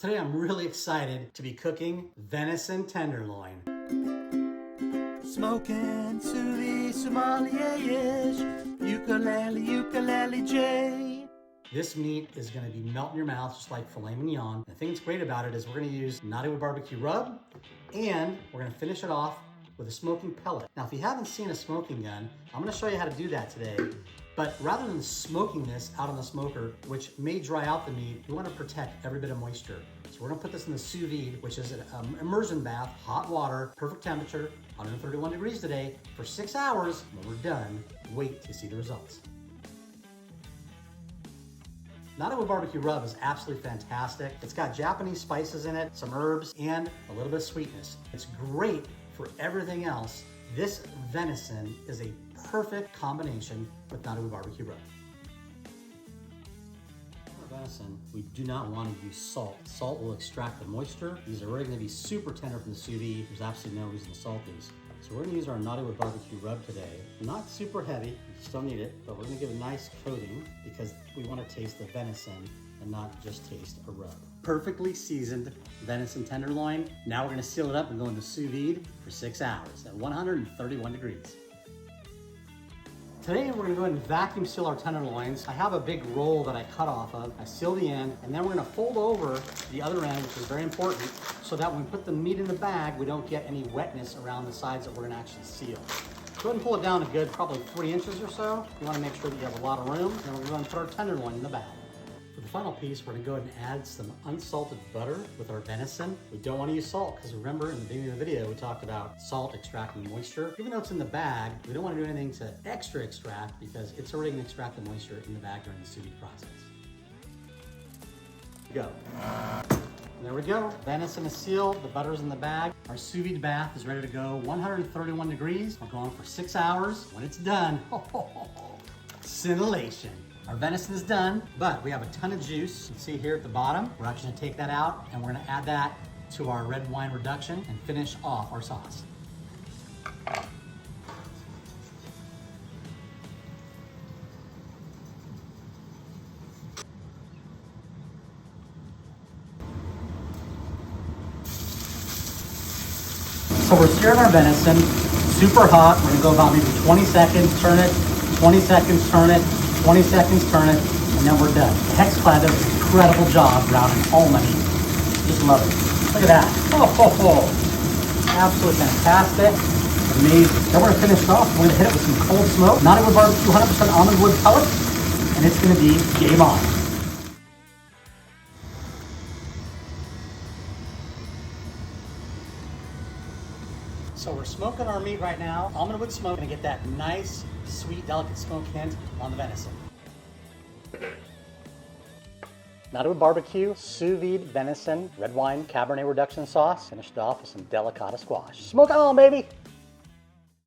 Today I'm really excited to be cooking venison tenderloin. Smoking to the sommelier-ish, ukulele J. This meat is gonna be melt in your mouth just like filet mignon. The thing that's great about it is we're gonna use Knotty with barbecue rub, and we're gonna finish it off with a smoking pellet. Now, if you haven't seen a smoking gun, I'm gonna show you how to do that today. But rather than smoking this out on the smoker, which may dry out the meat, we wanna protect every bit of moisture. So we're gonna put this in the sous vide, which is an immersion bath, hot water, perfect temperature, 131 degrees today, for 6 hours. When we're done, wait to see the results. Knotty with barbecue rub is absolutely fantastic. It's got Japanese spices in it, some herbs, and a little bit of sweetness. It's great for everything else. This venison is a perfect combination with Knotty with barbecue rub. For venison, we do not want to use salt. Salt will extract the moisture. These are already going to be super tender from the sous vide. There's absolutely no reason to salt these. So we're gonna use our Knotty with barbecue rub today. Not super heavy, you still need it, but we're gonna give a nice coating because we wanna taste the venison and not just taste a rub. Perfectly seasoned venison tenderloin. Now we're gonna seal it up and go into sous vide for 6 hours at 131 degrees. Today we're gonna go ahead and vacuum seal our tenderloins. I have a big roll that I cut off of. I seal the end, and then we're gonna fold over the other end, which is very important, so that when we put the meat in the bag, we don't get any wetness around the sides that we're gonna actually seal. Go ahead and pull it down a good, probably 3 inches or so. You wanna make sure that you have a lot of room, and then we're gonna put our tenderloin in the bag. For the final piece, we're gonna go ahead and add some unsalted butter with our venison. We don't wanna use salt, because remember in the beginning of the video, we talked about salt extracting moisture. Even though it's in the bag, we don't wanna do anything to extra extract, because it's already gonna extract the moisture in the bag during the sous vide process. Go. And there we go. Venison is sealed, the butter's in the bag. Our sous vide bath is ready to go, 131 degrees. We're going for 6 hours. When it's done, scintillation. Our venison is done, but we have a ton of juice. You can see here at the bottom. We're actually gonna take that out and we're gonna add that to our red wine reduction and finish off our sauce. So we're searing our venison, super hot. We're gonna go about maybe 20 seconds, turn it, 20 seconds, turn it, 20 seconds, turn it, and then we're done. The Hexclad does an incredible job browning all my meat. Just love it. Look at that. Absolutely fantastic. Amazing. Then we're gonna finish it off. We're gonna hit it with some cold smoke. Knotty with barbecue, 100% almond wood pellets, and it's gonna be game on. So we're smoking our meat right now. Almond wood smoke, gonna get that nice, sweet, delicate smoke hint on the venison. Knotty with barbecue, sous vide venison, red wine, Cabernet reduction sauce. Finished off with some delicata squash. Smoke on, baby!